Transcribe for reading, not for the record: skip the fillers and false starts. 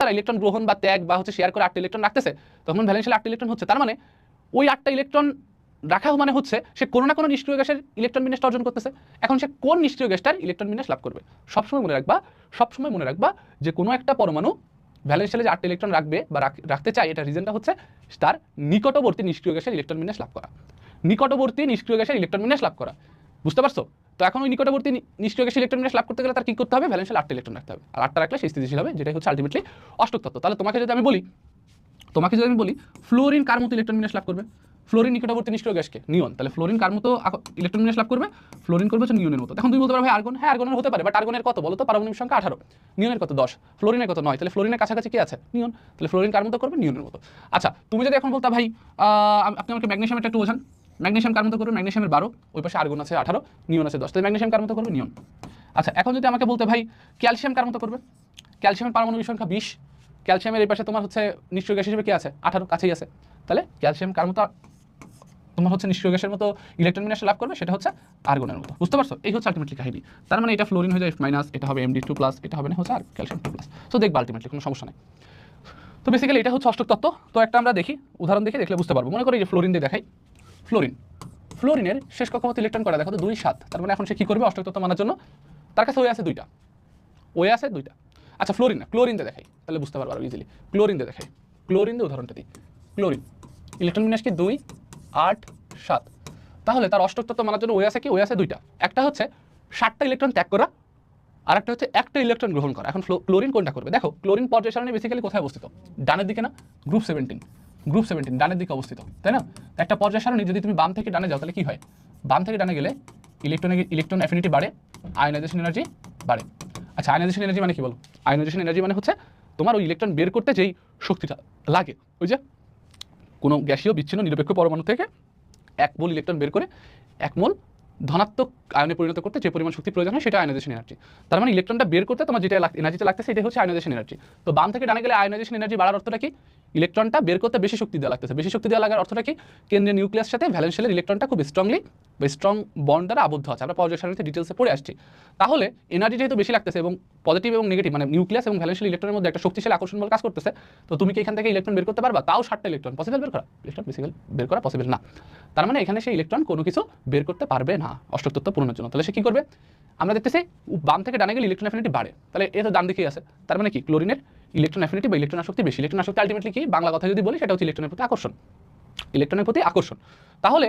তারা ইলেকট্রন গ্রহণ বা ত্যাগ বা হচ্ছে শেয়ার করে 8টা ইলেকট্রন রাখতেছে, তখন ভ্যালেন্সিয়ালে 8টা ইলেকট্রন হচ্ছে। তার মানে ওই 8টা ইলেকট্রন রাখা মানে হচ্ছে সে কোনো না কোনো নিষ্ক্রিয় গ্যাসের ইলেকট্রন বিন্যাস অর্জন করতেছে। এখন সে কোন নিষ্ক্রিয় গ্যাসটার ইলেকট্রন বিন্যাস লাভ করবে? সবসময় মনে রাখবা যে কোনো একটা পরমাণু ভ্যালেন্সিয়ালে যে 8টা ইলেকট্রন রাখবে বা রাখতে চায়, এটা রিজনটা হচ্ছে তার নিকটবর্তী নিষ্ক্রিয় গ্যাসের ইলেকট্রন বিন্যাস লাভ করা। নিকটবর্তী নিষ্ক্রিয় গ্যাসের ইলেকট্রন বিন্যাস লাভ করা, বুঝতে পারছো? তো এখন ওই নিকটবর্তী নিষ্ক্রিয় গ্যাসের ইলেকট্রন বিন্যাস লাভ করতে গেলে তার কি করতে হবে? ভ্যালেন্সিয়ালে 8টা ইলেকট্রন রাখতে হবে, আর 8টা রাখলে সে স্থিতিশীল হবে, যেটাই হচ্ছে আলটিমেটলি অষ্টক তত্ত্ব। তাহলে তোমাকে যদি আমি বলি ফ্লোরিন কার মতো ইলেকট্রন বিন্যাস লাভ করবে? ফ্লোরিন নিকটবর্তী নিষ্ক্রিয় গ্যাসকে নিয়ন, তাহলে ফ্লোরিন কার মতো ইলেকট্রন বিন্যাস লাভ করবে? ফ্লোরিন করবে হচ্ছে নিয়নের মতো। এখন তুমি বলতে পারবে ভাই আর্গন, হ্যাঁ আর্গনের হতে পারে, বাট আর্গনের কত বলো তো? পারমাণবিক সংখ্যা 18, নিয়নের কত 10, ফ্লোরিনের কত 9, তাহলে ফ্লোরিনের কাছাকাছি কি আছে? নিয়ন, তাহলে ফ্লোরিন কার মতো করবে? নিয়নের মতো। আচ্ছা, তুমি যদি এখন বলতা ভাই আপনি আমাকে ম্যাগনেসিয়ামটা একটু বোঝান, ম্যাগনেসিয়াম কার মতো করবে? ম্যাগনেসিয়ামের 12, ওই পাশে আর্গন আছে 18, নিয়ন আছে 10, তাহলে ম্যাগনেসিয়াম কার মতো করবে? নিয়ন। আচ্ছা, এখন যদি আমাকে বলতে ভাই ক্যালসিয়াম কার মতো করবে? ক্যালসিয়ামের পারমাণবিক সংখ্যা 20, ক্যালসিয়ামের এই পাশে তোমার হচ্ছে নিষ্ক্রিয় গ্যাস হিসেবে কি আছে? 18, কাছেই আছে, তাহলে ক্যালসিয়াম কার মতো তোমার হচ্ছে নিষ্ক্রিয় গ্যাসের মতো ইলেকট্রন বিন্যাস লাভ করবে? সেটা হচ্ছে আর্গনের মতো, বুঝতে পারছো? এই হচ্ছে আলটিমেটলি কাহিনী। তার মানে এটা ফ্লোরিন হয়ে যায় F-, এটা হবে Md2+, এটা হবে না হচ্ছে আর ক্যালসিয়াম 2+। সো দেখবা আলটিমেটলি কোনো সমস্যা নেই। তো বেসিক্যালি এটা হচ্ছে অষ্টক তত্ত্ব। তো একটা আমরা দেখি উদাহরণ দেখে দেখলে বুঝতে পারবো। মনে করি যে ফ্লোরিন দিয়ে দেখাই, ফ্লোরিনের শেষ কক্ষপথ ইলেকট্রন করা দেখো তো 2, 7। তার মানে এখন সে কি করবে অষ্টক তত্ত্ব মানার জন্য? তার কাছে ওয়ে আছে 2টা। আচ্ছা, ফ্লোরিন না, ক্লোরিন দিয়ে দেখাই, তাহলে বুঝতে পারবো আরো ইজিলি। ক্লোরিন দিয়ে দেখাই, ক্লোরিন দিয়ে উদাহরণটা দিই। ক্লোরিন ইলেকট্রন বিন্যাস কি? 2, 8, 7। তাহলে তার অষ্টক তত্ত্ব মানার জন্য ওয়ে আছে কি? ওয়ে আছে 2টা। একটা হচ্ছে 7টা ইলেকট্রন ত্যাগ করা, আর একটা হচ্ছে একটা ইলেকট্রন গ্রহণ করা। এখন ক্লোরিন কোনটা করবে? দেখো ক্লোরিন পর্যায় সারণী বেসিক্যালি কোথায় অবস্থিত? ডানের দিকে না? গ্রুপ 17 ডানের দিকে অবস্থিত, তাই না? একটা পর্যায় সারণী যদি তুমি বাম থেকে ডানে যাও তাহলে কি হয়? বাম থেকে ডানে গেলে ইলেকট্রন অ্যাফিনিটি বাড়ে, আয়নাইজেশন এনার্জি বাড়ে। আচ্ছা, আয়নাইজেশন এনার্জি মানে কি বলো? আয়নাইজেশন এনার্জি মানে হচ্ছে তোমার ওই ইলেকট্রন বের করতে যেই শক্তিটা লাগে, ওই যে কোনো গ্যাসীয় বিচ্ছিন্ন নিরপেক্ষ পরমাণু থেকে 1 মোল ইলেকট্রন বের করে 1 মোল ধনাত্মক আয়নে পরিণত করতে যে পরিমাণ শক্তি প্রয়োজন হয় সেটা আয়নাইজেশন এনার্জি। তার মানে ইলেকট্রনটা বের করতে তোমার যেটা এনার্জিটা লাগতেছে সেটাই হচ্ছে আয়নাইজেশন এনার্জি। তো বাম থেকে ডানে গেলে আয়নাইজেশন এনার্জি বাড়ার অর্থটা কি? ইলেকট্রনটা বের করতে বেশি শক্তি দেওয়া লাগতেছে। বেশি শক্তি দেওয়া লাগার অর্থটা কি? কেন্দ্রীয় নিউক্লিয়াসের সাথে ভ্যালেন্সিয়ালের ইলেকট্রনটা খুব স্ট্রং বন্ড দ্বারা আবদ্ধ আছে। আমরা পর্যায় সারণীতে ডিটেলসে পড়ে আসছি। তাহলে এনার্জি যেহেতু বেশি লাগতেছে এবং পজিটিভ এবং নেগেটিভ মানে নিউক্লিয়াস এবং ভ্যালেন্সিয়াল ইলেকট্রনের মধ্যে একটা শক্তিশালী আকর্ষণ বল কাজ করতেছে, তো তুমি কি এখান থেকে ইলেকট্রন বের করতে পারবা? তাও 7টা ইলেকট্রন পসিবল বের করা পসিবল না। তার মানে এখানে সেই ইলেকট্রন কোনো কিছু বের করতে পারবে না অষ্টক তত্ত্ব পূরণের জন্য। তাহলে সে কি করবে? আমরা দেখতেছি বাম থেকে ডানে গেলে ইলেকট্রন অ্যাফিনিটি বাড়ে, তাহলে এ তো ডান দিকেই আছে। তার মানে কি? ক্লোরিনের ইলেকট্রন অ্যাফিনিটি বা ইলেকট্রন আসক্তি বেশি। ইলেকট্রন আসক্তি আলটিমেটলি কি? বাংলা কথা যদি বলি সেটা হচ্ছে ইলেকট্রনের প্রতি আকর্ষণ। তাহলে